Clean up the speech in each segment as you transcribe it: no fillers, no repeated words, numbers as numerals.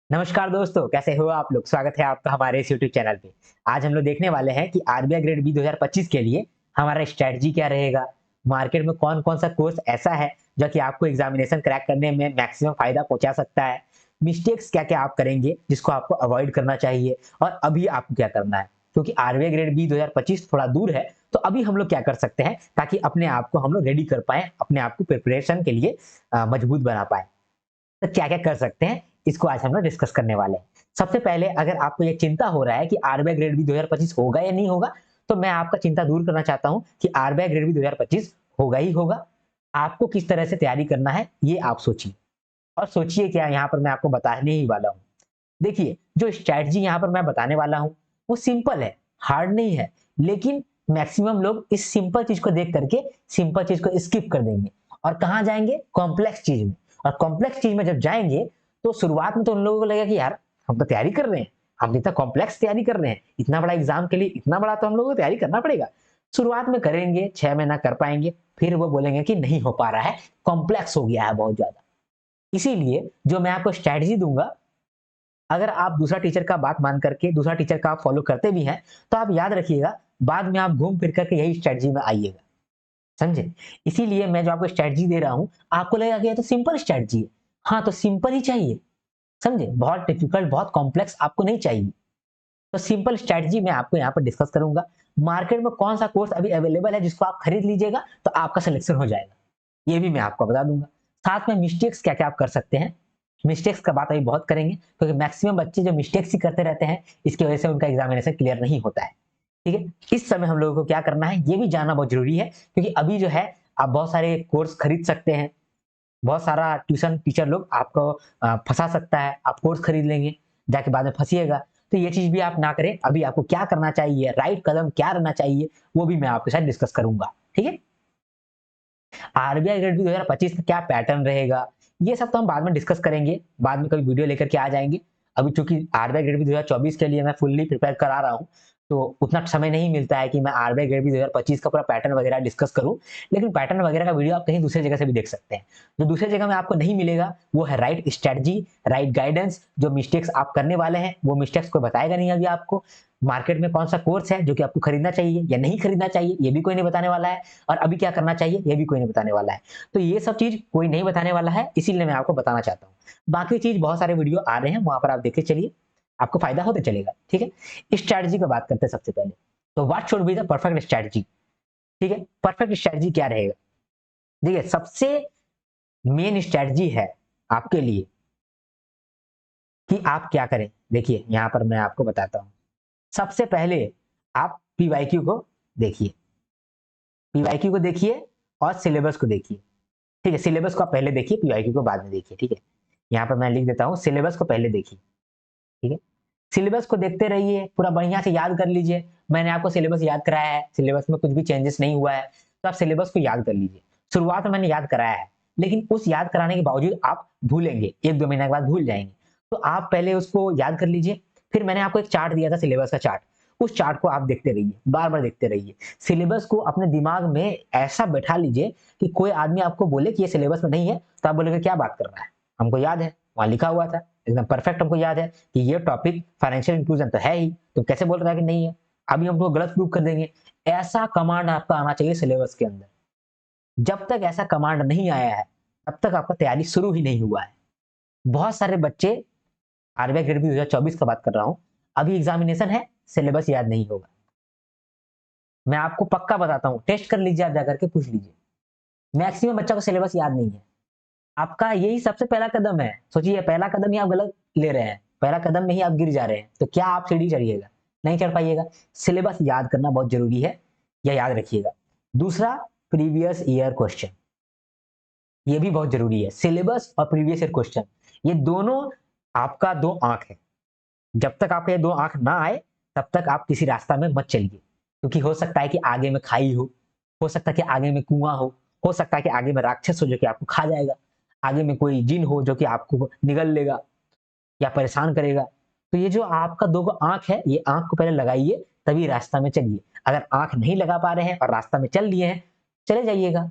नमस्कार दोस्तों, कैसे हो आप लोग। स्वागत है आपका हमारे इस यूट्यूब चैनल पे। आज हम लोग देखने वाले हैं कि आरबीआई ग्रेड बी 2025 के लिए हमारा स्ट्रेटजी क्या रहेगा। मार्केट में कौन कौन सा कोर्स ऐसा है जो कि आपको एग्जामिनेशन क्रैक करने में मैक्सिमम फायदा पहुंचा सकता है। मिस्टेक्स क्या क्या आप करेंगे जिसको आपको अवॉइड करना चाहिए और अभी आपको क्या करना है, क्योंकि आरबीआई ग्रेड बी 2025 थोड़ा दूर है। तो अभी हम लोग क्या कर सकते हैं ताकि अपने आप को हम लोग रेडी कर पाए, अपने आप को प्रिपरेशन के लिए मजबूत बना पाए। तो क्या-क्या कर सकते हैं, इसको आज हम लोग डिस्कस करने वाले हैं। सबसे पहले अगर आपको ये चिंता हो रहा है कि आरबीआई ग्रेड बी 2025 होगा या नहीं होगा, तो मैं आपका चिंता दूर करना चाहता हूँ कि आरबीआई ग्रेड बी 2025 होगा ही होगा। आपको किस तरह से तैयारी करना है, ये आप सोचिए और सोचिए क्या यहाँ पर मैं आपको बताने ही वाला हूँ। देखिए, जो स्ट्रैटेजी यहाँ पर मैं बताने वाला हूँ, वो सिंपल है, हार्ड नहीं है, लेकिन मैक्सिमम लोग इस सिंपल चीज़ को देख करके सिंपल चीज़ को स्किप कर देंगे और कहाँ जाएँगे? कॉम्प्लेक्स चीज़ में। और कॉम्प्लेक्स चीज़ में जब जाएँगे, तो शुरुआत में तो उन लोगों को लगेगा कि यार, हम तो तैयारी कर रहे हैं, हम इतना कॉम्प्लेक्स तैयारी कर रहे हैं, इतना बड़ा एग्ज़ाम के लिए इतना बड़ा तो हम लोगों को तैयारी करना पड़ेगा। शुरुआत में करेंगे, 6 महीना कर पाएँगे, फिर वो बोलेंगे कि नहीं हो पा रहा है, कॉम्प्लेक्स हो गया है बहुत ज़्यादा। इसीलिए जो मैं आपको स्ट्रैटेजी दूँगा, अगर आप दूसरा टीचर का बात मान करके दूसरा टीचर का आप फॉलो करते भी हैं, तो आप याद रखिएगा, बाद में आप घूम फिर करके यही स्ट्रैटेजी में आइएगा, समझे? इसीलिए मैं जो आपको स्ट्रैटेजी दे रहा हूँ, आपको लगेगा कि ये तो सिंपल स्ट्रैटेजी है। हाँ, तो सिंपल ही चाहिए, समझे? बहुत डिफिकल्ट, बहुत कॉम्प्लेक्स आपको नहीं चाहिए। तो सिंपल स्ट्रैटेजी मैं आपको यहाँ पर डिस्कस करूँगा। मार्केट में कौन-सा कोर्स अभी अवेलेबल है जिसको आप खरीद लीजिएगा, तो आपका सिलेक्शन हो जाएगा। ये भी मैं आपको बता दूँगा। साथ में मिस्टेक्स क्या-क्या आप कर सकते हैं। मिस्टेक्स का बात अभी बहुत करेंगे, क्योंकि मैक्सिमम बच्चे जो मिस्टेक्स ही करते रहते हैं, इसकी वजह से उनका एग्ज़ामिनेशन क्लियर नहीं होता है। ठीक है? इस समय हम लोगों को क्या करना है, ये भी जानना बहुत ज़रूरी है, क्योंकि अभी जो है, आप बहुत सारे कोर्स खरीद सकते हैं। बहुत सारा ट्यूशन टीचर लोग आपको फँसा सकता है। आप कोर्स खरीद लेंगे, जाके बाद में फँसिएगा। तो ये चीज़ भी आप ना करें। अभी आपको क्या करना चाहिए, राइट कदम क्या रहना चाहिए, वो भी मैं आपके साथ डिस्कस करूँगा। ठीक है? आरबीआई ग्रेड बी 2025 का क्या पैटर्न रहेगा, ये सब तो हम बाद में डिस्कस करेंगे, बाद में कभी वीडियो लेकर के आ जाएँगे। अभी चूँकि आरबीआई ग्रेड बी 2024 के लिए मैं फुल्ली प्रिपेयर करा रहा हूँ, तो उतना समय नहीं मिलता है कि मैं आरबीआई ग्रेड बी 2025 का पूरा पैटर्न वगैरह डिस्कस करूँ। लेकिन पैटर्न वगैरह का वीडियो आप कहीं दूसरी जगह से भी देख सकते हैं। जो दूसरी जगह में आपको नहीं मिलेगा, वो है राइट स्ट्रैटेजी, राइट गाइडेंस। जो मिस्टेक्स आप करने वाले हैं, वो मिस्टेक्स कोई बताएगा नहीं अभी आपको। मार्केट में कौन-सा कोर्स है जो कि आपको खरीदना चाहिए या नहीं खरीदना चाहिए, ये भी कोई नहीं बताने वाला है। और अभी क्या करना चाहिए, ये भी कोई नहीं बताने वाला है। तो ये सब चीज़ कोई नहीं बताने वाला है, इसीलिए मैं आपको बताना चाहता हूँ। बाकी चीज़ बहुत सारे वीडियो आ रहे हैं, वहाँ पर आप देखते चलिए, आपको फ़ायदा होते चलेगा, ठीक है? स्ट्रैटेजी की बात करते हैं सबसे पहले। तो what should be the perfect strategy, ठीक है? परफेक्ट स्ट्रैटेजी क्या रहेगा? देखिए, सबसे मेन स्ट्रैटेजी है आपके लिए कि आप क्या करें। देखिए, यहाँ पर मैं आपको बताता हूँ। सबसे पहले आप पीवाईक्यू को देखिए, पीवाईक्यू को देखिए और सिलेबस को देखिए। ठीक है, सिलेबस को आप पहले देखिए, पीवाईक्यू को बाद में देखिए, ठीक है? यहाँ पर मैं लिख देता हूँ, सिलेबस को पहले देखिए, ठीक है? सिलेबस को देखते रहिए, पूरा बढ़िया से याद कर लीजिए। मैंने आपको सिलेबस याद कराया है, सिलेबस में कुछ भी चेंजेस नहीं हुआ है, तो आप सिलेबस को याद कर लीजिए। शुरुआत में मैंने याद कराया है, लेकिन उस याद कराने के बावजूद आप भूलेंगे, 1-2 महीने के बाद भूल जाएँगे। तो आप पहले उसको याद कर लीजिए, फिर मैंने आपको एक चार्ट दिया था, सिलेबस का चार्ट, उस चार्ट को आप देखते रहिए, बार-बार देखते रहिए। सिलेबस को अपने दिमाग में ऐसा बैठा लीजिए कि कोई आदमी आपको बोले कि ये सिलेबस में नहीं है, तो आप बोलेंगे क्या बात कर रहा है? हमको याद है, वहाँ लिखा हुआ था, एकदम परफेक्ट हमको याद है कि ये टॉपिक फाइनेंशियल इंक्लूजन तो है ही, तो कैसे बोल रहा है कि नहीं है? अभी हम तो गलत प्रूव कर देंगे। ऐसा कमांड आपका आना चाहिए सिलेबस के अंदर। जब तक ऐसा कमांड नहीं आया है, तब तक आपका तैयारी शुरू ही नहीं हुआ है। बहुत सारे बच्चे, आरबीआई ग्रेड बी 2024 का बात कर रहा हूँ, अभी एग्जामिनेशन है, सिलेबस याद नहीं होगा। मैं आपको पक्का बताता हूँ, टेस्ट कर लीजिए, आप जाकर के पूछ लीजिए। मैक्सिमम बच्चों को सिलेबस याद नहीं है। आपका यही सबसे पहला कदम है। सोचिए, पहला कदम ही आप गलत ले रहे हैं, पहला कदम में ही आप गिर जा रहे हैं, तो क्या आप सीढ़ी चढ़िएगा? नहीं चढ़ पाइएगा। सिलेबस याद करना बहुत ज़रूरी है, यह याद रखिएगा। दूसरा, प्रीवियस ईयर क्वेश्चन, ये भी बहुत ज़रूरी है। सिलेबस और प्रीवियस ईयर क्वेश्चन, ये दोनों आपका 2 आँख है। जब तक आपके ये 2 आँख ना आए, तब तक आप किसी रास्ता में मत चलिए, क्योंकि हो सकता है कि आगे में खाई हो सकता है कि आगे में कुआँ हो सकता है कि आगे में राक्षस हो जो कि आपको खा जाएगा, आगे में कोई जिन हो जो कि आपको निगल लेगा या परेशान करेगा। तो ये जो आपका 2 गो आँख है, ये आँख को पहले लगाइए, तभी रास्ता में चलिए। अगर आँख नहीं लगा पा रहे हैं और रास्ता में चल लिए हैं, चले जाइएगा।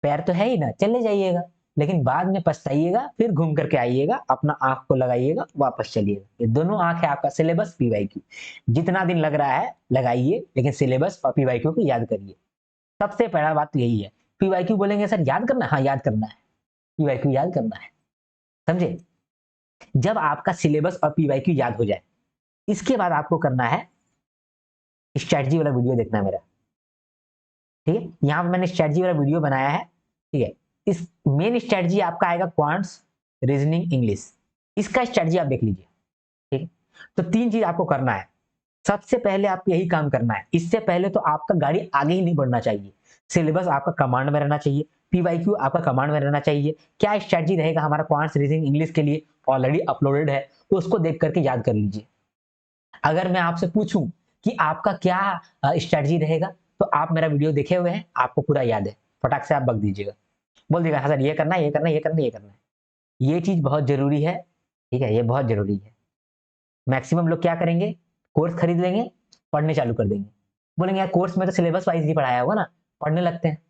पैर तो है ही ना, चले जाइएगा। लेकिन बाद में पछताइएगा, फिर घूम करके आइएगा, अपना आंख को लगाइएगा, वापस चलिएगा। ये दोनों आंख है आपका सिलेबस, पीवाईक्यू। जितना दिन लग रहा है लगाइए, लेकिन सिलेबस और पीवाईक्यू को याद करिए। सबसे पहला बात तो यही है। पीवाईक्यू बोलेंगे सर याद करना है? हाँ याद करना है, पीवाईक्यू याद करना है, समझे? जब आपका सिलेबस और पीवाईक्यू याद हो जाए, इसके बाद आपको करना है स्ट्रेटजी वाला वीडियो देखना है मेरा, ठीक है? यहाँ पे मैंने स्ट्रेटजी वाला वीडियो बनाया है, ठीक है? इस मेन स्ट्रेटजी आपका आएगा क्वांट्स, रीजनिंग, इंग्लिश। इसका स्ट्रेटजी आप देख लीजिए, ठीक है? तो 3 चीज आपको करना है। सबसे पहले आपको यही काम करना है। इससे पहले तो आपका गाड़ी आगे ही नहीं बढ़ना चाहिए। सिलेबस आपका कमांड में रहना चाहिए, पीवाईक्यू आपका कमांड में रहना चाहिए। क्या स्ट्रेटजी रहेगा हमारा क्वांट्स, रीजनिंग, इंग्लिश के लिए? ऑलरेडी अपलोडेड है, तो उसको देख करके याद कर लीजिए। अगर मैं आपसे पूछूं कि आपका क्या स्ट्रेटजी रहेगा, तो आप मेरा वीडियो देखे हुए हैं, आपको पूरा याद है, फटाक से आप बक दीजिएगा, बोल दीजिएगा हाँ सर ये करना है, ये करना है, ये करना है, ये करना है। ये चीज बहुत जरूरी है, ठीक है? ये बहुत जरूरी है। मैक्सिमम लोग क्या करेंगे, कोर्स खरीद लेंगे, पढ़ने चालू कर देंगे, बोलेंगे यार कोर्स में तो सिलेबस वाइज ही पढ़ाया होगा ना, पढ़ने लगते हैं।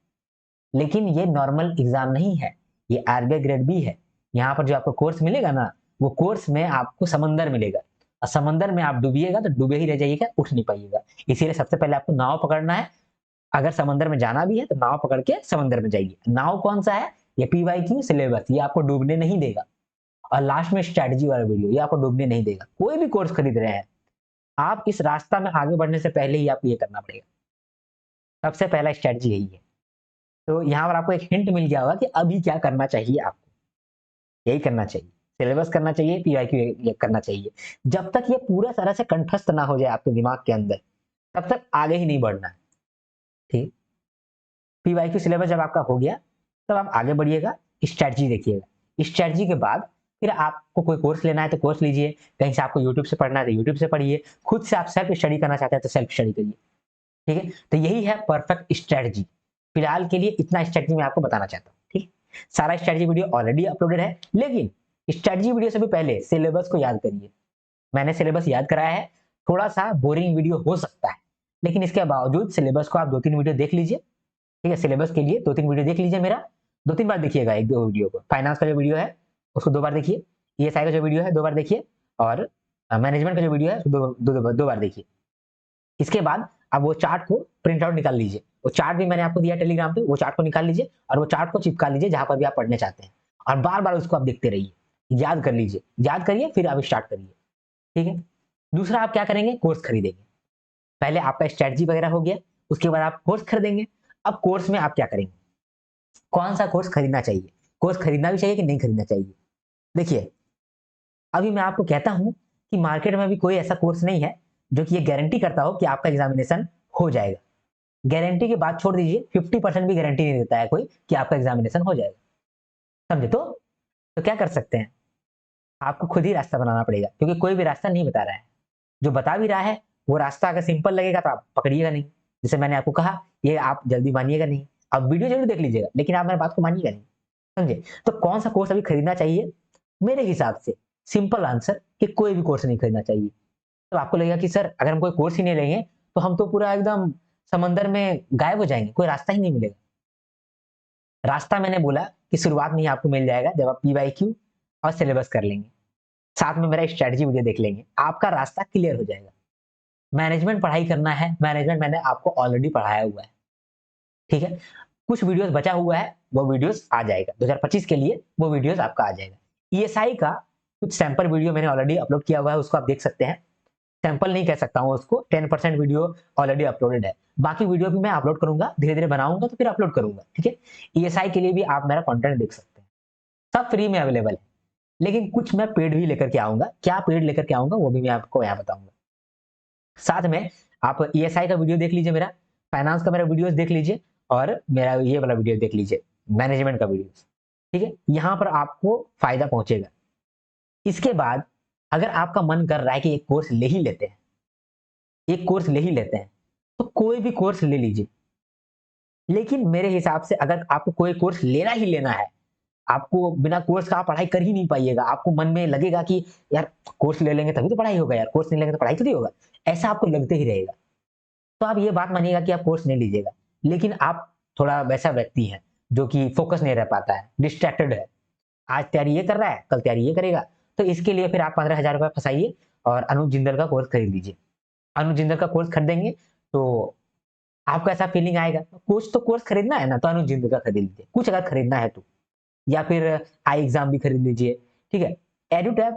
लेकिन ये नॉर्मल एग्जाम नहीं है, ये आरबीआई ग्रेड बी है। यहाँ पर जो आपको कोर्स मिलेगा ना, वो कोर्स में आपको समंदर मिलेगा, और समंदर में आप डूबिएगा तो डूबे ही रह जाइएगा, उठ नहीं पाइएगा। इसीलिए सबसे पहले आपको नाव पकड़ना है। अगर समंदर में जाना भी है तो नाव पकड़ के समंदर में जाइए। नाव कौन सा है? ये पीवाईक्यू सिलेबस, ये आपको डूबने नहीं देगा। और लास्ट में स्ट्रेटजी वाला वीडियो, ये आपको डूबने नहीं देगा। कोई भी कोर्स खरीद रहे हैं आप, इस रास्ता में आगे बढ़ने से पहले ही आपको ये करना पड़ेगा। सबसे पहला स्ट्रेटजी यही है। तो यहाँ पर आपको एक हिंट मिल गया होगा कि अभी क्या करना चाहिए आपको। यही करना चाहिए, सिलेबस करना चाहिए, पीवाईक्यू करना चाहिए। जब तक ये पूरा तरह से कंठस्थ ना हो जाए आपके दिमाग के अंदर, तब तक आगे ही नहीं बढ़ना है, ठीक? पीवाईक्यू सिलेबस जब आपका हो गया, तब आप आगे बढ़िएगा, स्ट्रेटजी देखिएगा। स्ट्रेटजी के बाद फिर आपको कोई कोर्स लेना है तो कोर्स लीजिए, कहीं से आपको यूट्यूब से पढ़ना है तो यूट्यूब से पढ़िए, खुद से आप सेल्फ स्टडी करना चाहते हैं तो सेल्फ स्टडी करिए, ठीक है? तो यही है परफेक्ट स्ट्रेटजी। फिलहाल के लिए इतना स्ट्रेटजी मैं आपको बताना चाहता हूँ, ठीक? सारा स्ट्रेटजी वीडियो ऑलरेडी अपलोडेड है, लेकिन स्ट्रेटजी वीडियो से भी पहले सिलेबस को याद करिए। मैंने सिलेबस याद कराया है, थोड़ा सा बोरिंग वीडियो हो सकता है, लेकिन इसके बावजूद सिलेबस को आप 2-3 वीडियो देख लीजिए, ठीक है? सिलेबस के लिए 2-3 वीडियो देख लीजिए मेरा, 2-3 बार देखिएगा, 1-2 वीडियो को। फाइनेंस का जो वीडियो है उसको 2 बार देखिए, ईएसआई का जो वीडियो है 2 बार देखिए, और मैनेजमेंट का जो वीडियो है उसको 2 बार देखिए। इसके बाद आप वो चार्ट को प्रिंट आउट निकाल लीजिए। वो चार्ट भी मैंने आपको दिया टेलीग्राम पे, वो चार्ट को निकाल लीजिए और वो चार्ट को चिपका लीजिए जहां पर भी आप पढ़ने चाहते हैं, और बार बार उसको आप देखते रहिए, याद कर लीजिए, याद करिए, फिर आप स्टार्ट करिए, ठीक है? दूसरा आप क्या करेंगे, कोर्स खरीदेंगे। पहले आपका स्ट्रेटजी वगैरह हो गया, उसके बाद आप कोर्स खरीदेंगे। अब कोर्स में आप क्या करेंगे, कौन सा कोर्स खरीदना चाहिए, कोर्स खरीदना भी चाहिए कि नहीं खरीदना चाहिए? देखिए, अभी मैं आपको कहता हूं कि मार्केट में अभी कोई ऐसा कोर्स नहीं है जो कि ये गारंटी करता हो कि आपका एग्जामिनेशन हो जाएगा। गारंटी की बात छोड़ दीजिए, 50% भी गारंटी नहीं देता है कोई कि आपका एग्जामिनेशन हो जाएगा, समझे? तो क्या कर सकते हैं, आपको खुद ही रास्ता बनाना पड़ेगा, क्योंकि कोई भी रास्ता नहीं बता रहा है। जो बता भी रहा है वो रास्ता अगर सिंपल लगेगा तो आप पकड़िएगा नहीं। जैसे मैंने आपको कहा, ये आप जल्दी मानिएगा नहीं, आप वीडियो जरूर देख लीजिएगा, लेकिन आप मेरी बात को मानिएगा नहीं, समझे? तो कौन सा कोर्स अभी खरीदना चाहिए? मेरे हिसाब से सिंपल आंसर कि कोई भी कोर्स नहीं खरीदना चाहिए। तो आपको लगेगा कि सर अगर हम कोई कोर्स ही नहीं लेंगे तो हम तो पूरा एकदम समंदर में गायब हो जाएंगे, कोई रास्ता ही नहीं मिलेगा। रास्ता मैंने बोला कि शुरुआत में ही आपको मिल जाएगा, जब आप पीवाईक्यू और सिलेबस कर लेंगे, साथ में मेरा स्ट्रेटजी वीडियो देख लेंगे, आपका रास्ता क्लियर हो जाएगा। मैनेजमेंट पढ़ाई करना है, मैनेजमेंट मैंने आपको ऑलरेडी पढ़ाया हुआ है, ठीक है? कुछ वीडियोस बचा हुआ है, वो वीडियोस आ जाएगा 2025 के लिए, वो वीडियोस आपका आ जाएगा। ईएसआई का कुछ सैंपल वीडियो मैंने ऑलरेडी अपलोड किया हुआ है, उसको आप देख सकते हैं। सैंपल नहीं कह सकता हूँ उसको, 10% वीडियो ऑलरेडी अपलोडेड है, बाकी वीडियो भी मैं अपलोड करूंगा, धीरे धीरे बनाऊंगा तो फिर अपलोड करूंगा, ठीक है? ईएसआई के लिए भी आप मेरा कंटेंट देख सकते हैं, सब फ्री में अवेलेबल है। लेकिन कुछ मैं पेड भी लेकर के आऊंगा, क्या पेड लेकर के आऊंगा वो भी मैं आपको यहाँ बताऊंगा। साथ में आप ईएसआई का वीडियो देख लीजिए, मेरा फाइनेंस का मेरा वीडियोस देख लीजिए, और मेरा ये वाला वीडियो देख लीजिए, मैनेजमेंट का वीडियो, ठीक है? यहाँ पर आपको फायदा पहुंचेगा। इसके बाद अगर आपका मन कर रहा है कि एक कोर्स ले ही लेते हैं, एक कोर्स ले ही लेते हैं, तो कोई भी कोर्स ले लीजिए। लेकिन मेरे हिसाब से अगर आपको कोई कोर्स लेना ही लेना है, आपको बिना कोर्स का आप पढ़ाई कर ही नहीं पाइएगा। आपको मन में लगेगा कि यार कोर्स ले लेंगे तभी तो पढ़ाई होगा, यार कोर्स नहीं लेंगे तो पढ़ाई तो नहीं होगा, ऐसा आपको लगते ही रहेगा। तो आप ये बात मानिएगा कि आप कोर्स नहीं लीजिएगा। लेकिन आप थोड़ा वैसा व्यक्ति हैं जो कि फोकस नहीं रह पाता है, डिस्ट्रैक्टेड है, आज तैयारी ये कर रहा है, कल तैयारी ये करेगा। तो इसके लिए फिर आप 15,000 रुपये फंसाइए और अनुज जिंदल का कोर्स खरीद लीजिए। अनुज जिंदल का कोर्स खरीदेंगे तो आपको ऐसा फीलिंग आएगा, कुछ तो कोर्स खरीदना है ना, तो अनुज जिंदल का खरीद लीजिए, कुछ अगर खरीदना है तो। या फिर आई एग्जाम भी खरीद लीजिए, ठीक है। एडुटैब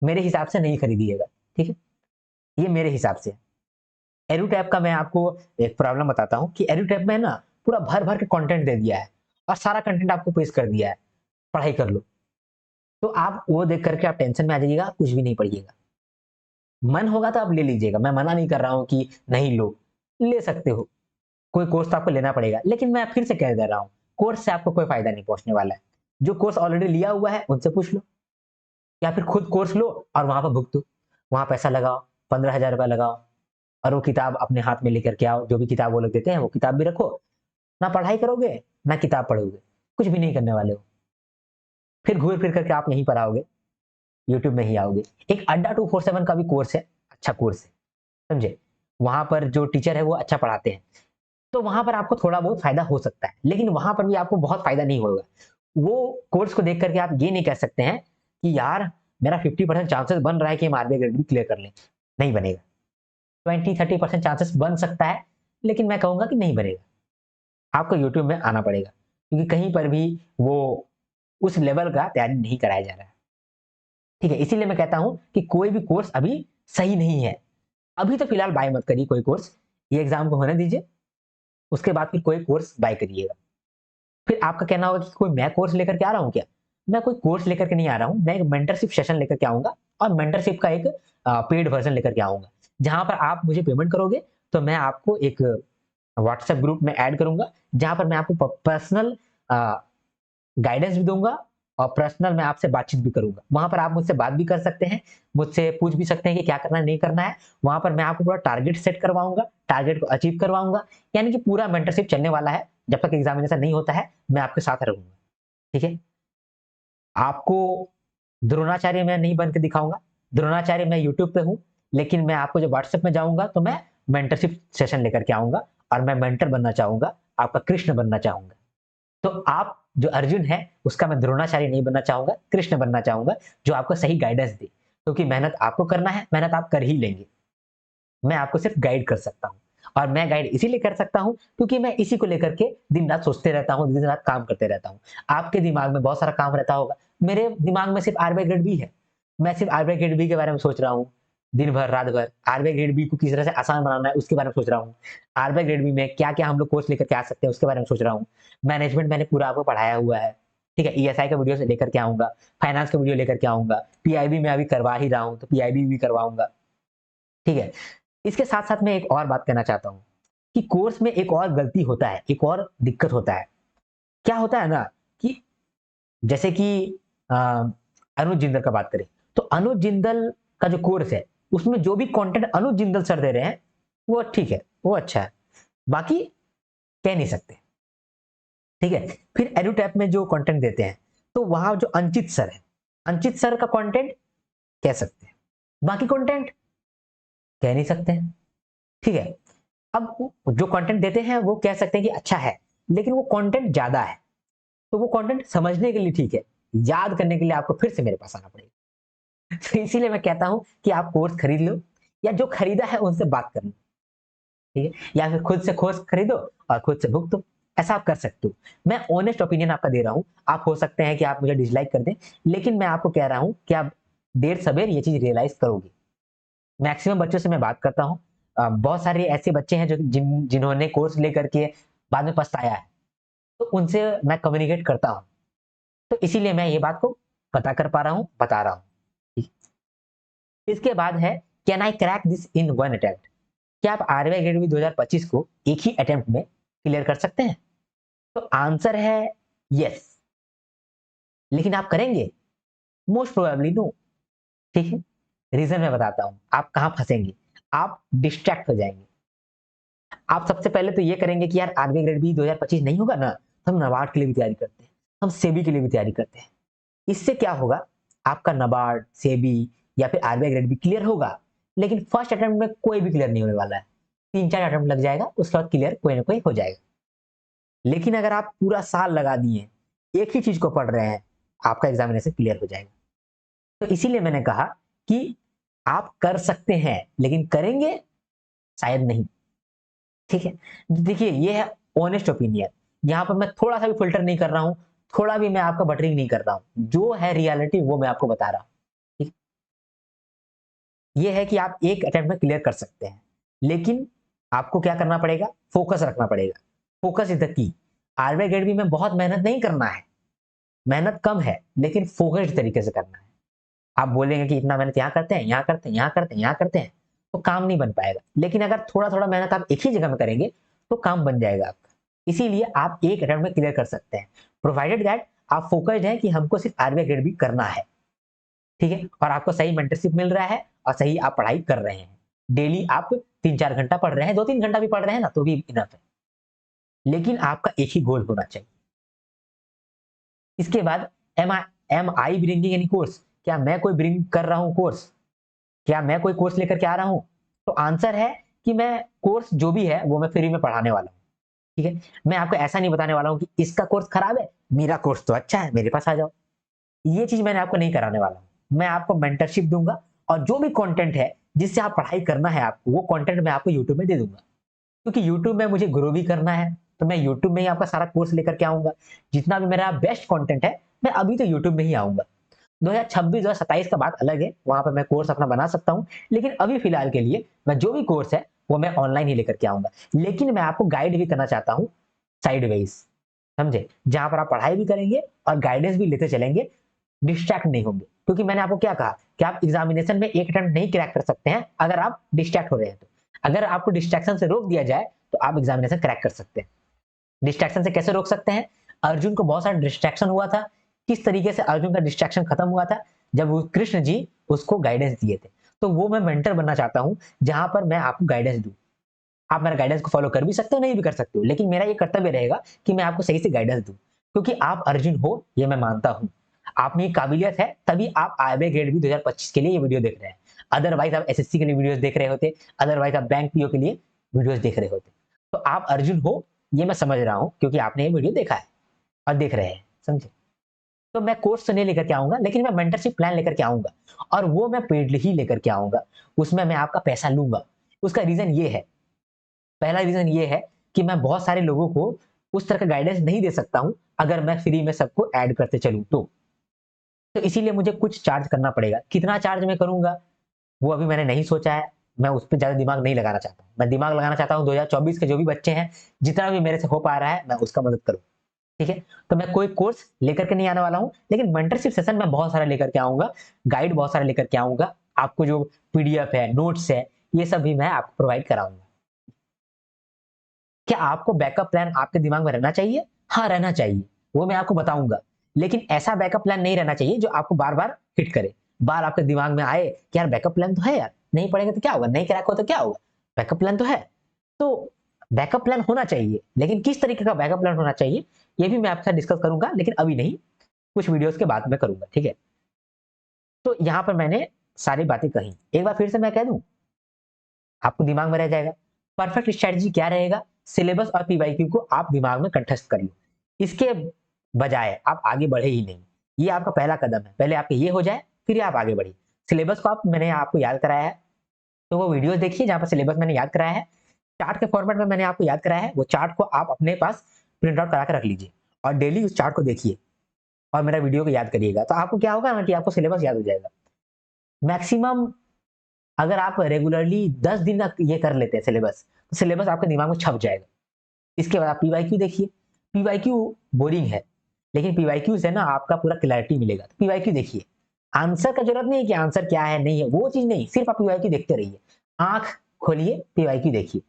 मेरे हिसाब से नहीं खरीदिएगा, ठीक है, ये मेरे हिसाब से। एडुटैब का मैं आपको एक प्रॉब्लम बताता हूँ कि एडुटैब में ना पूरा भर भर के कंटेंट दे दिया है और सारा कंटेंट आपको पेश कर दिया है, पढ़ाई कर लो। तो आप वो देख करके आप टेंशन में आ जाइएगा, कुछ भी नहीं पढ़िएगा। मन होगा तो आप ले लीजिएगा, मैं मना नहीं कर रहा हूँ कि नहीं लो, ले सकते हो, कोई कोर्स तो आपको लेना पड़ेगा, लेकिन मैं फिर से कह दे रहा हूँ, कोर्स से आपको कोई फायदा नहीं पहुंचने वाला है। जो कोर्स ऑलरेडी लिया हुआ है उनसे पूछ लो, या फिर खुद कोर्स लो और वहां पर भुगतो, वहां पैसा लगाओ, 15,000 रुपया लगाओ और वो किताब अपने हाथ में लेकर के आओ, जो भी किताब वो लोग देते हैं वो किताब भी रखो, ना पढ़ाई करोगे ना किताब पढ़ोगे, कुछ भी नहीं करने वाले हो। फिर घूर फिर करके आप यहीं पर आओगे, यूट्यूब में ही आओगे। एक अड्डा 247 का भी कोर्स है, अच्छा कोर्स है, समझे। वहां पर जो टीचर है वो अच्छा पढ़ाते हैं, तो वहां पर आपको थोड़ा बहुत फायदा हो सकता है, लेकिन वहां पर भी आपको बहुत फायदा नहीं होगा। वो कोर्स को देख करके आप ये नहीं कह सकते हैं कि यार मेरा 50% चांसेस बन रहा है कि हम आरबीआई ग्रेड भी क्लियर कर लें, नहीं बनेगा। 20-30% चांसेस बन सकता है, लेकिन मैं कहूंगा कि नहीं बनेगा। आपको यूट्यूब में आना पड़ेगा, क्योंकि कहीं पर भी वो उस लेवल का तैयारी नहीं कराया जा रहा है, ठीक है। इसीलिए मैं कहता हूं कि कोई भी कोर्स अभी सही नहीं है। अभी तो फिलहाल बाय मत करिए कोई कोर्स, ये एग्जाम को होने दीजिए, उसके बाद फिर कोई कोर्स बाय करिएगा। फिर आपका कहना होगा कि कोई मैं कोर्स लेकर के आ रहा हूँ क्या? मैं कोई कोर्स लेकर के नहीं आ रहा हूँ, मैं एक मेंटरशिप सेशन लेकर के आऊंगा और मेंटरशिप का एक पेड वर्जन लेकर के आऊंगा, जहां पर आप मुझे पेमेंट करोगे तो मैं आपको एक व्हाट्सएप ग्रुप में ऐड करूंगा, जहां पर मैं आपको पर्सनल गाइडेंस भी दूंगा और पर्सनल मैं आपसे बातचीत भी करूंगा। वहां पर आप मुझसे बात भी कर सकते हैं, मुझसे पूछ भी सकते हैं कि क्या करना है नहीं करना है। वहां पर मैं आपको पूरा टारगेट सेट करवाऊंगा, टारगेट को अचीव करवाऊंगा, यानी कि पूरा मेंटरशिप चलने वाला है। जब तक एग्जामिनेशन नहीं होता है मैं आपके साथ रहूंगा, ठीक है। आपको द्रोणाचार्य मैं नहीं बन के दिखाऊंगा, द्रोणाचार्य मैं यूट्यूब पे हूँ, लेकिन मैं आपको जब व्हाट्सएप में जाऊंगा तो मैं मेंटरशिप सेशन लेकर के आऊंगा और मैं मेंटर बनना चाहूंगा, आपका कृष्ण बनना चाहूंगा। तो आप जो अर्जुन है उसका मैं द्रोणाचार्य नहीं बनना चाहूंगा, कृष्ण बनना चाहूंगा, जो आपको सही गाइडेंस दे, क्योंकि मेहनत आपको करना है, मेहनत आप कर ही लेंगे, मैं आपको सिर्फ गाइड कर सकता हूँ। और मैं गाइड इसीलिए कर सकता हूँ क्योंकि मैं इसी को लेकर के दिन रात सोचते रहता हूँ, दिन रात काम करते रहता हूँ। आपके दिमाग में बहुत सारा काम रहता होगा, मेरे दिमाग में सिर्फ आरबीआई ग्रेड बी है, मैं सिर्फ आरबीआई ग्रेड बी के बारे में सोच रहा हूँ, दिन भर रात भर आरबीआई ग्रेड बी को किस तरह से आसान बनाना है उसके बारे में सोच रहा हूँ। आरबीआई ग्रेड बी में क्या क्या हम लोग कोर्स लेकर के आ सकते हैं उसके बारे में सोच रहा हूँ। मैनेजमेंट मैंने पूरा आपको पढ़ाया हुआ है, ठीक है। ईएसआई का वीडियो से लेकर के आऊंगा, फाइनेंस का वीडियो लेकर के आऊंगा, पीआईबी में अभी करवा ही रहा हूँ तो पीआईबी भी करवाऊंगा, ठीक है। इसके साथ साथ मैं एक और बात कहना चाहता हूँ कि कोर्स में एक और गलती होता है, एक और दिक्कत होता है। क्या होता है ना कि जैसे कि अ, अनुज जिंदल का बात करें, तो अनुज जिंदल का जो कोर्स है उसमें जो भी कंटेंट अनुज जिंदल सर दे रहे हैं वो ठीक है, वो अच्छा है, बाकी कह नहीं सकते, ठीक है। फिर एडुटैप में जो कंटेंट देते हैं तो वहां जो अंचित सर है, अंचित सर का कंटेंट कह सकते हैं, बाकी कंटेंट कह नहीं सकते हैं, ठीक है। अब जो कंटेंट देते हैं वो कह सकते हैं कि अच्छा है, लेकिन वो कंटेंट ज्यादा है, तो वो कंटेंट समझने के लिए ठीक है, याद करने के लिए आपको फिर से मेरे पास आना पड़ेगा। तो इसीलिए मैं कहता हूं कि आप कोर्स खरीद लो, या जो खरीदा है उनसे बात कर लो, ठीक है, या फिर खुद से कोर्स खरीदो और खुद से भुगतो, ऐसा आप कर सकते हो। मैं ऑनेस्ट ओपिनियन आपका दे रहा हूं, आप हो सकते हैं कि आप मुझे डिसलाइक कर दें, लेकिन मैं आपको कह रहा हूं कि आप देर सवेर ये चीज रियलाइज करोगे। मैक्सिमम बच्चों से मैं बात करता हूँ, बहुत सारे ऐसे बच्चे हैं जो जिन्होंने कोर्स लेकर के बाद में पछताया है, तो उनसे मैं कम्युनिकेट करता हूँ, तो इसीलिए मैं ये बात को पता कर पा रहा हूँ, बता रहा हूँ। इसके बाद है, can I crack this in one attempt? क्या आप आरबीआई ग्रेड बी 2025 को एक ही अटेम्प्ट में क्लियर कर सकते हैं? तो आंसर है यस, लेकिन आप करेंगे? मोस्ट प्रोबेबली नो, ठीक है। रीजन मैं बताता हूँ, आप कहाँ फंसेंगे, आप डिस्ट्रैक्ट हो जाएंगे। आप सबसे पहले तो ये करेंगे कि यार आरबीआई ग्रेड बी 2025 नहीं होगा ना, तो हम नबार्ड के लिए भी तैयारी करते हैं, हम सेबी के लिए भी तैयारी करते हैं। इससे क्या होगा, आपका नबार्ड, सेबी या फिर आरबीआई ग्रेड बी क्लियर होगा, लेकिन फर्स्ट अटेम्प्ट में कोई भी क्लियर नहीं होने वाला है, 3-4 अटेम्प्ट लग जाएगा, उसके बाद क्लियर कोई ना कोई हो जाएगा। लेकिन अगर आप पूरा साल लगा दिए एक ही चीज को पढ़ रहे हैं, आपका एग्जामिनेशन क्लियर हो जाएगा। तो इसीलिए मैंने कहा कि आप कर सकते हैं, लेकिन करेंगे शायद नहीं। ठीक है, देखिए ये है ऑनेस्ट ओपिनियन। यहाँ पर मैं थोड़ा सा भी फिल्टर नहीं कर रहा हूँ, थोड़ा भी मैं आपका बटरिंग नहीं कर रहा हूँ, जो है रियलिटी वो मैं आपको बता रहा हूँ। ठीक, ये है कि आप एक अटेम्प्ट में क्लियर कर सकते हैं, लेकिन आपको क्या करना पड़ेगा, फोकस रखना पड़ेगा। Focus is the key. RBI grade B में बहुत मेहनत नहीं करना है, मेहनत कम है, लेकिन फोकस्ड तरीके से करना है। आप बोलेंगे कि इतना मेहनत यहाँ करते हैं, यहाँ करते हैं, यहाँ करते हैं, यहाँ करते हैं, तो काम नहीं बन पाएगा। लेकिन अगर थोड़ा थोड़ा मेहनत आप एक ही जगह में करेंगे तो काम बन जाएगा आपका। इसीलिए आप एक अटेम्प्ट में क्लियर कर सकते हैं, प्रोवाइडेड दैट आप फोकस्ड हैं कि हमको सिर्फ आरबीआई ग्रेड बी करना है। ठीक है, और आपको सही मेंटरशिप मिल रहा है और सही आप पढ़ाई कर रहे हैं। डेली आप 3-4 घंटा पढ़ रहे हैं, 2-3 घंटा भी पढ़ रहे हैं ना, तो भी इनफ है। लेकिन आपका एक ही गोल होना चाहिए। इसके बाद एम आई ब्रिंगिंग एनी कोर्स, क्या मैं कोई ब्रिंग कर रहा हूं कोर्स, क्या मैं कोई कोर्स लेकर के आ रहा हूं? तो आंसर है कि मैं कोर्स जो भी है वो मैं फ्री में पढ़ाने वाला हूं। ठीक है, मैं आपको ऐसा नहीं बताने वाला हूं कि इसका कोर्स खराब है, मेरा कोर्स तो अच्छा है, मेरे पास आ जाओ। ये चीज मैंने आपको नहीं कराने वाला हूं। मैं आपको मेंटरशिप दूंगा, और जो भी कंटेंट है जिससे आप पढ़ाई करना है आपको, वो कंटेंट मैं आपको यूट्यूब में दे दूंगा। क्योंकि यूट्यूब में मुझे ग्रो भी करना है, तो मैं यूट्यूब में ही आपका सारा कोर्स लेकर के आऊंगा। जितना भी मेरा बेस्ट कंटेंट है, मैं अभी तो यूट्यूब में ही आऊंगा। 2026-2027 का बात अलग है, वहां पर मैं कोर्स अपना बना सकता हूं। लेकिन अभी फिलहाल के लिए मैं जो भी कोर्स है वो मैं ऑनलाइन ही लेकर के आऊंगा। लेकिन मैं आपको गाइड भी करना चाहता हूँ साइड वाइज, समझे, जहां पर आप पढ़ाई भी करेंगे और गाइडेंस भी लेते चलेंगे, डिस्ट्रैक्ट नहीं होंगे। क्योंकि मैंने आपको क्या कहा कि आप एग्जामिनेशन में एक अटेम्प्ट नहीं क्रैक कर सकते हैं अगर आप डिस्ट्रैक्ट हो रहे हैं। तो अगर आपको डिस्ट्रैक्शन से रोक दिया जाए तो आप एग्जामिनेशन क्रैक कर सकते हैं। डिस्ट्रैक्शन से कैसे रोक सकते हैं? अर्जुन को बहुत सारा डिस्ट्रैक्शन हुआ था। किस तरीके से अर्जुन का डिस्ट्रैक्शन खत्म हुआ था? जब कृष्ण जी उसको गाइडेंस दिए थे। तो वो मैं मेंटर बनना चाहता हूं, जहां पर मैं आपको गाइडेंस दूं। आप मेरा गाइडेंस को फॉलो कर भी सकते हो, नहीं भी कर सकते हो, लेकिन मेरा ये कर्तव्य रहेगा कि मैं आपको सही से गाइडेंस दूं। क्योंकि आप अर्जुन हो, ये मैं मानता हूं। आप में ये काबिलियत है, तभी आप आईबीए ग्रेड बी 2025 के लिए ये वीडियो देख रहे हैं। अदरवाइज आप एसएससी के लिए वीडियोस देख रहे होते, अदरवाइज आप बैंक पीओ के लिए वीडियोस देख रहे होते। तो आप अर्जुन हो, ये मैं समझ रहा हूं, क्योंकि आपने ये वीडियो देखा है और देख रहे हैं, समझे। तो मैं कोर्स तो नहीं लेकर के आऊंगा, लेकिन मैं मेंटरशिप प्लान लेकर के आऊंगा, और वो मैं पेड ही लेकर के आऊंगा। उसमें मैं आपका पैसा लूंगा। उसका रीजन ये है, पहला रीजन ये है कि मैं बहुत सारे लोगों को उस तरह का गाइडेंस नहीं दे सकता हूं अगर मैं फ्री में सबको ऐड करते चलूं तो इसीलिए मुझे कुछ चार्ज करना पड़ेगा। कितना चार्ज मैं करूंगा वो अभी मैंने नहीं सोचा है। मैं उस पर ज्यादा दिमाग नहीं लगाना चाहता हूं। मैं दिमाग लगाना चाहता हूं 2024 के जो भी बच्चे हैं, जितना भी मेरे से हो पा रहा है मैं उसका मदद करूं। ठीक है, तो मैं कोई कोर्स लेकर के नहीं आने वाला हूं, लेकिन मेंटरशिप सेशन मैं बहुत सारा लेकर के आऊंगा, गाइड बहुत सारा लेकर के आऊंगा। आपको जो पीडीएफ है, नोट्स है, ये सब भी मैं आपको प्रोवाइड कराऊंगा। क्या आपको बैकअप प्लान आपके दिमाग में रहना चाहिए? हाँ, रहना चाहिए, वो मैं आपको बताऊंगा। लेकिन ऐसा बैकअप प्लान नहीं रहना चाहिए जो आपको बार बार हिट करे, बार आपके दिमाग में आए कि यार बैकअप प्लान तो है यार, नहीं पढ़ेंगे तो क्या होगा, नहीं क्रैक हो तो क्या होगा, बैकअप प्लान तो है। तो बैकअप प्लान होना चाहिए, लेकिन किस तरीके का बैकअप प्लान होना चाहिए ये भी मैं आपके साथ डिस्कस करूंगा, लेकिन अभी नहीं, कुछ वीडियोस के बाद में करूंगा। ठीक है, तो यहाँ पर मैंने सारी बातें कही, एक बार फिर से मैं कह दूं, आपको दिमाग में रह जाएगा। परफेक्ट स्ट्रेटजी क्या रहेगा? सिलेबस और पीवाईक्यू को आप दिमाग में कंठस्थ कर लो। इसके बजाय आप आगे बढ़े ही नहीं। ये आपका पहला कदम है, पहले आपके ये हो जाए, फिर आप आगे बढ़िए। सिलेबस को आप मैंने आपको याद कराया है, तो वो वीडियोस देखिए जहां पर सिलेबस मैंने याद कराया है। चार्ट के फॉर्मेट में मैंने आपको याद कराया है, वो चार्ट को आप अपने पास प्रिंट आउट करा कर रख लीजिए और डेली उस चार्ट को देखिए और मेरा वीडियो को याद करिएगा। तो आपको क्या होगा ना कि आपको सिलेबस याद हो जाएगा। मैक्सिमम अगर आप रेगुलरली 10 दिन तक ये कर लेते हैं सिलेबस, तो सिलेबस आपके दिमाग में छप जाएगा। इसके बाद आप पीवाईक्यू देखिए। पीवाईक्यू बोरिंग है, लेकिन पीवाईक्यू से ना आपका पूरा क्लैरिटी मिलेगा। तो पीवाईक्यू देखिए। आंसर का जरूरत नहीं है कि आंसर क्या है नहीं है, वो चीज नहीं, सिर्फ आप पीवाईक्यू देखते रहिए। आंख खोलिए, पीवाईक्यू देखिए।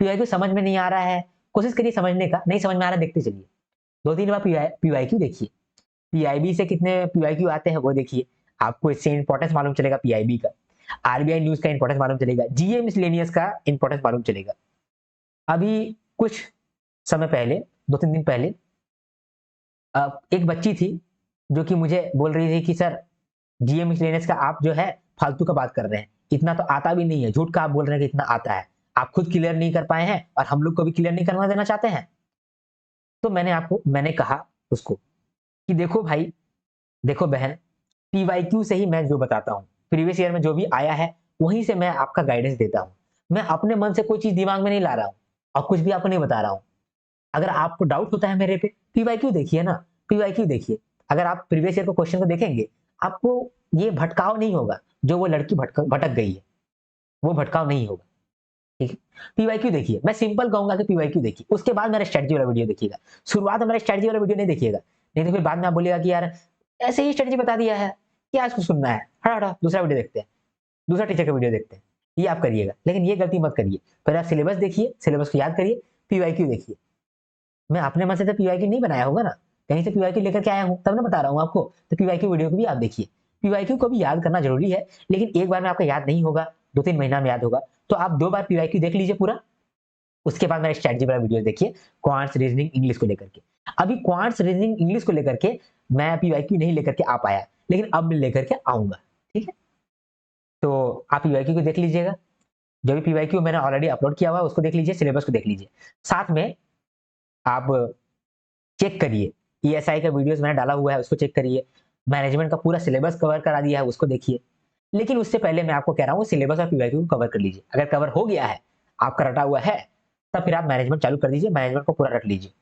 पीवाईक्यू समझ में नहीं आ रहा है, कोशिश करिए समझने का, नहीं समझ में आ रहा है देखते चलिए, 2-3 बार पीवाईक्यू देखिए। पीआईबी से कितने पीवाईक्यू आते हैं वो देखिए, आपको इससे इंपॉर्टेंस मालूम चलेगा पीआईबी का। आरबीआई न्यूज का इंपॉर्टेंस मालूम चलेगा, जीए मिसलेनियस का इंपॉर्टेंस मालूम चलेगा। अभी कुछ समय पहले, 2-3 दिन पहले, एक बच्ची थी जो कि मुझे बोल रही थी कि सर, जीए मिसलेनियस का आप जो है फालतू का बात कर रहे हैं, इतना तो आता भी नहीं है, झूठ का आप बोल रहे हैं कि इतना आता है, आप खुद क्लियर नहीं कर पाए हैं और हम लोग को भी क्लियर नहीं करना देना चाहते हैं। तो मैंने कहा उसको कि देखो भाई, देखो बहन, पीवाईक्यू से ही मैं जो बताता हूँ, प्रीवियस ईयर में जो भी आया है वहीं से मैं आपका गाइडेंस देता हूँ। मैं अपने मन से कोई चीज दिमाग में नहीं ला रहा हूँ और कुछ भी आपको नहीं बता रहा हूँ। अगर आपको डाउट होता है मेरे पे, पीवाईक्यू देखिए ना, पीवाईक्यू देखिए। अगर आप प्रीवियस ईयर को क्वेश्चन को देखेंगे, आपको ये भटकाव नहीं होगा जो वो लड़की भटक गई है, वो भटकाव नहीं होगा। ठीक है, पीवाईक्यू देखिए। मैं सिंपल कहूंगा कि पीवाईक्यू देखिए, उसके बाद मेरा स्ट्रेटजी वाला वीडियो देखिएगा। शुरुआत में मेरा स्ट्रेटजी वाला वीडियो नहीं देखिएगा, नहीं तो फिर बाद में आप बोलिएगा कि यार ऐसे ही स्ट्रेटजी बता दिया है, क्या इसको सुनना है, हटा हटा दूसरा वीडियो देखते हैं, दूसरा टीचर का वीडियो देखते हैं। ये आप करिएगा, लेकिन ये गलती मत करिए। पहले आप सिलेबस देखिए, सिलेबस को याद करिए, पीवाईक्यू देखिए। मैं अपने मन से तो पीवाईक्यू नहीं बनाया होगा ना, कहीं से पीवाईक्यू लेकर के आया हूं तब ना बता रहा हूं आपको। तो पीवाईक्यू वीडियो को भी आप देखिए। पीवाईक्यू को भी याद करना जरूरी है, लेकिन एक बार में आपका याद नहीं होगा, 2-3 महीना में याद होगा। तो आप 2 बार पीवाईक्यू देख लीजिए पूरा, उसके बाद मेरा स्ट्रेटजी वाला वीडियो देखिए, क्वांट्स रीजनिंग इंग्लिश को लेकर के। अभी क्वांट्स रीजनिंग इंग्लिश को लेकर के मैं पीवाईक्यू नहीं लेकर के आ पाया, लेकिन अब मैं लेकर के आऊंगा। ठीक है, तो आप पीवाईक्यू को देख लीजिएगा। जो भी पीवाईक्यू मैंने ऑलरेडी अपलोड किया हुआ है उसको देख लीजिए, सिलेबस को देख लीजिए। साथ में आप चेक करिए, ईएसआई का वीडियोस मैंने डाला हुआ है उसको चेक करिए, मैनेजमेंट का पूरा सिलेबस कवर करा दिया है उसको देखिए। लेकिन उससे पहले मैं आपको कह रहा हूँ सिलेबस और पीवाईक्यू को कवर कर लीजिए। अगर कवर हो गया है, आपका रटा हुआ है, तब फिर आप मैनेजमेंट चालू कर दीजिए, मैनेजमेंट को पूरा रट लीजिए,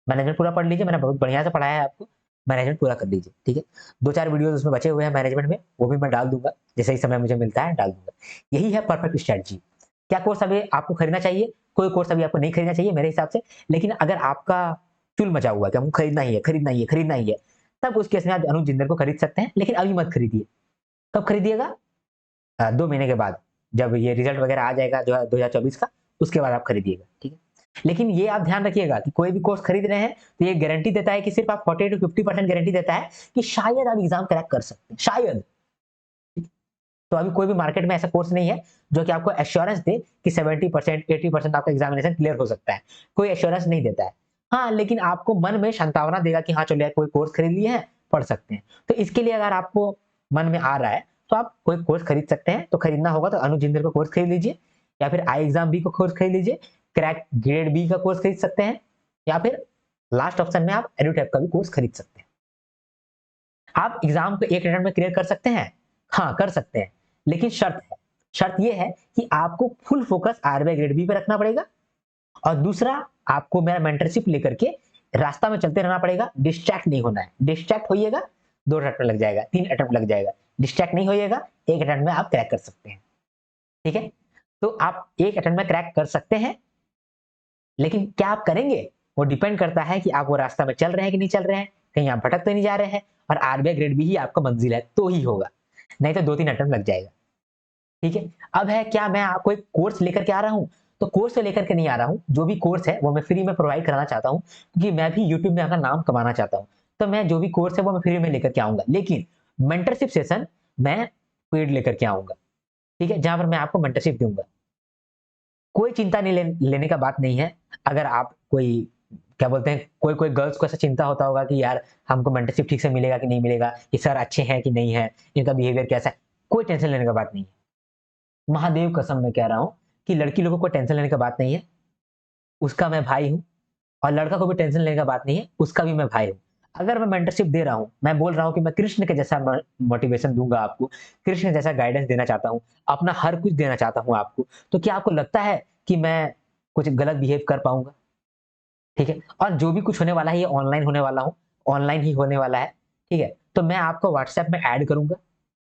मैनेजमेंट पूरा पढ़ लीजिए। मैंने बहुत बढ़िया से पढ़ाया है आपको, मैनेजमेंट पूरा कर लीजिए। ठीक है, 2-4 वीडियोस उसमें बचे हुए हैं मैनेजमेंट में, वो भी मैं डाल दूंगा, जैसे ही समय मुझे मिलता है डाल दूंगा। यही है परफेक्ट स्ट्रेटजी। क्या कोर्स अभी आपको खरीदना चाहिए? कोई कोर्स अभी आपको नहीं खरीदना चाहिए मेरे हिसाब से। लेकिन अगर आपका चुल मचा हुआ है कि हमको खरीदना ही है, खरीदना ही है, खरीदना ही है, तब उस केस में आप अनुज जिंदल को खरीद सकते हैं, लेकिन अभी मत खरीदिए। कब खरीदिएगा? 2 महीने के बाद, जब ये रिजल्ट वगैरह आ जाएगा जो है 2024 का, उसके बाद आप खरीदिएगा। ठीक है, लेकिन ये आप ध्यान रखिएगा कि कोई भी कोर्स खरीद रहे हैं तो ये गारंटी देता है कि सिर्फ आप 40 to 50% गारंटी देता है कि शायद आप एग्जाम क्रैक कर सकते हैं, शायद। तो अभी कोई भी मार्केट में ऐसा कोर्स नहीं है जो कि आपको एश्योरेंस दे कि 70% 80% आपका एग्जामिनेशन क्लियर हो सकता है। कोई एश्योरेंस नहीं देता है। हाँ, लेकिन आपको मन में सांत्वना देगा कि हाँ चलो यार कोई कोर्स खरीद लिए हैं, पढ़ सकते हैं। तो इसके लिए अगर आपको मन में आ रहा है तो आप कोई कोर्स खरीद सकते हैं। तो खरीदना होगा तो अनुज जिंदल का कोर्स खरीद लीजिए, या फिर आई एग्जाम बी का कोर्स खरीद लीजिए, क्रैक ग्रेड बी का कोर्स खरीद सकते हैं, या फिर लास्ट ऑप्शन में आप एडुटैप का भी कोर्स खरीद सकते हैं। आप एग्जाम को एक अटेम्प्ट में क्लियर कर सकते हैं, हाँ कर सकते हैं, लेकिन शर्त है। शर्त यह है कि आपको full focus RBI grade B पे रखना पड़ेगा, और दूसरा आपको मेरा मेंटरशिप लेकर के रास्ता में चलते रहना पड़ेगा, डिस्ट्रैक्ट नहीं होना है। डिस्ट्रैक्ट होइएगा 2 अटेम्प्ट लग जाएगा, 3 अटेम्प्ट लग जाएगा। डिस्ट्रैक्ट नहीं होइएगा, एक अटेम्प्ट में आप क्रैक कर सकते हैं। ठीक है, तो आप एक अटेम्प्ट में क्रैक कर सकते हैं, लेकिन क्या आप करेंगे वो डिपेंड करता है कि आप वो रास्ता में चल रहे हैं कि नहीं चल रहे हैं, कहीं आप भटक तो नहीं जा रहे हैं, और आरबीआई ग्रेड बी ही आपका मंजिल है तो ही होगा, नहीं तो 2-3 अटेम्प्ट लग जाएगा। ठीक है, अब है क्या मैं आपको एक कोर्स लेकर के आ रहा हूँ? तो कोर्स से लेकर के नहीं आ रहा हूँ, जो भी कोर्स है वो मैं फ्री में प्रोवाइड कराना चाहता हूँ, क्योंकि मैं भी यूट्यूब में अपना नाम कमाना चाहता हूँ। तो मैं जो भी कोर्स है वो मैं फ्री में लेकर के आऊंगा, लेकिन मेंटरशिप सेशन मैं पेड लेकर के आऊंगा। ठीक है, जहां पर मैं आपको मेंटरशिप दूंगा। कोई चिंता नहीं लेने का बात नहीं है। अगर आप कोई क्या बोलते हैं, कोई कोई गर्ल्स को ऐसा चिंता होता होगा कि यार हमको मेंटरशिप ठीक से मिलेगा कि नहीं मिलेगा, ये सर अच्छे हैं कि नहीं है, इनका बिहेवियर कैसा है, कोई टेंशन लेने का बात नहीं है। महादेव कसम मैं कह रहा हूँ कि लड़की लोगों को टेंशन लेने का बात नहीं है, उसका मैं भाई हूँ। और लड़का को भी टेंशन लेने का बात नहीं है, उसका भी मैं भाई हूँ। अगर मैं मेंटरशिप दे रहा हूँ, मैं बोल रहा हूँ कि मैं कृष्ण के जैसा मोटिवेशन दूंगा आपको, कृष्ण जैसा गाइडेंस देना चाहता हूँ, अपना हर कुछ देना चाहता हूँ आपको, तो क्या आपको लगता है कि मैं कुछ गलत बिहेव कर पाऊंगा? ठीक है, और जो भी कुछ होने वाला है ये ऑनलाइन होने वाला हूँ, ऑनलाइन ही होने वाला है। ठीक है, तो मैं आपको व्हाट्सएप में ऐड करूंगा।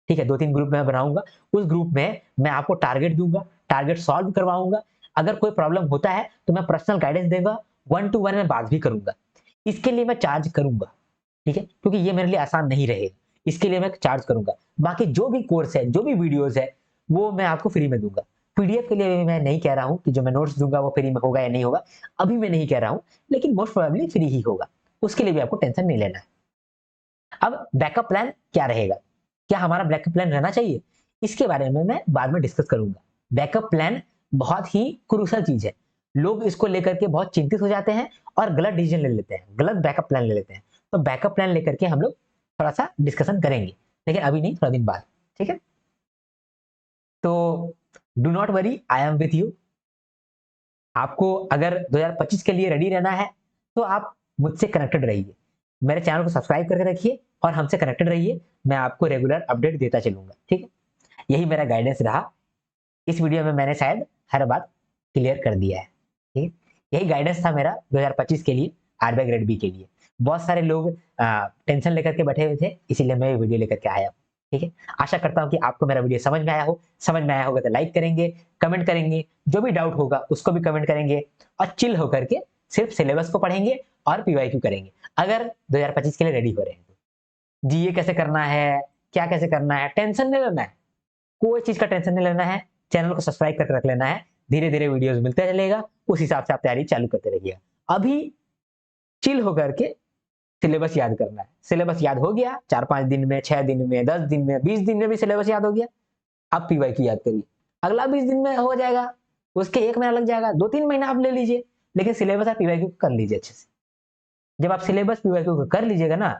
ठीक है, 2-3 ग्रुप में बनाऊंगा, उस ग्रुप में मैं आपको टारगेट दूंगा, टारगेट सॉल्व करवाऊंगा। अगर कोई प्रॉब्लम होता है तो मैं पर्सनल गाइडेंस देगा, 1 to 1 में बात भी करूंगा। इसके लिए मैं चार्ज करूंगा। ठीक है, क्योंकि ये मेरे लिए आसान नहीं रहेगा, इसके लिए मैं चार्ज करूंगा। बाकी जो भी कोर्स है, जो भी वीडियोस है, वो मैं आपको फ्री में दूंगा। पीडीएफ के लिए भी मैं नहीं कह रहा हूँ कि जो मैं नोट्स दूंगा वो फ्री में होगा या नहीं होगा, अभी मैं नहीं कह रहा हूँ, लेकिन मोस्ट प्रोबेबली फ्री ही होगा। उसके लिए भी आपको टेंशन नहीं लेना है। अब बैकअप प्लान क्या रहेगा, क्या हमारा बैकअप प्लान रहना चाहिए, इसके बारे में मैं बाद में डिस्कस करूंगा। बैकअप प्लान बहुत ही क्रूशल चीज है। लोग इसको लेकर के बहुत चिंतित हो जाते हैं और गलत डिसीजन ले लेते हैं, गलत बैकअप प्लान ले लेते हैं। तो बैकअप प्लान लेकर के हम लोग थोड़ा सा डिस्कशन करेंगे, लेकिन अभी नहीं, थोड़ा दिन बाद। ठीक है, तो do not worry, I am with you. आपको अगर 2025 के लिए रेडी रहना है तो आप मुझसे कनेक्टेड रहिए, मेरे चैनल को सब्सक्राइब करके रखिए और हमसे कनेक्टेड रहिए। मैं आपको रेगुलर अपडेट देता चलूंगा, ठीक है। यही मेरा गाइडेंस रहा। इस वीडियो में मैंने शायद हर बात क्लियर कर दिया है, ठीक है। यही गाइडेंस था मेरा 2025 के लिए, आरबीआई ग्रेड बी के लिए। बहुत सारे लोग टेंशन लेकर के बैठे हुए थे, इसीलिए मैं ये वीडियो लेकर के आया हूँ, ठीक है। आशा करता हूँ कि आपको मेरा वीडियो समझ में आया हो। समझ में आया होगा तो लाइक करेंगे, कमेंट करेंगे, जो भी डाउट होगा उसको भी कमेंट करेंगे, और चिल होकर के सिर्फ सिलेबस को पढ़ेंगे और पीवाईक्यू करेंगे, अगर 2025 के लिए रेडी हो रहे हैं तो। जीए कैसे करना है, क्या कैसे करना है, टेंशन नहीं लेना है, कोई चीज का टेंशन नहीं लेना है। चैनल को सब्सक्राइब करके रख लेना है, धीरे धीरे वीडियोस मिलते चलेगा, उस हिसाब से आप तैयारी चालू करते रहिएगा। अभी चिल होकर के सिलेबस याद करना है। सिलेबस याद हो गया 4-5 दिन में, 6 दिन में, 10 दिन में, 20 दिन में भी सिलेबस याद हो गया, आप पीवाईक्यू याद करिए। अगला 20 दिन में हो जाएगा, उसके 1 महीना लग जाएगा, 2-3 महीना आप ले लीजिए, लेकिन सिलेबस आप पीवाईक्यू कर लीजिए अच्छे से। जब आप सिलेबस पीवाईक्यू कर लीजिएगा ना,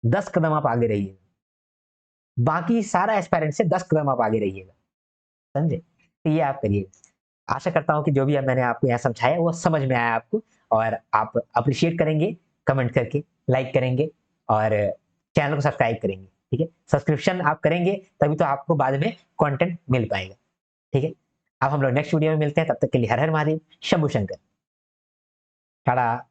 10 कदम आप आगे रहिएगा, बाकी सारा एस्पायरेंट से 10 कदम आप आगे रहिएगा, समझे। तो ये आप करिए। आशा करता हूँ कि जो भी अब मैंने आपको यहाँ समझाया वो समझ में आया आपको, और आप अप्रिशिएट करेंगे कमेंट करके, लाइक करेंगे और चैनल को सब्सक्राइब करेंगे, ठीक है। सब्सक्रिप्शन आप करेंगे तभी तो आपको बाद में कंटेंट मिल पाएगा, ठीक है। अब हम लोग नेक्स्ट वीडियो में मिलते हैं, तब तक के लिए हर हर महादेव, शंभू शंकर, टाटा।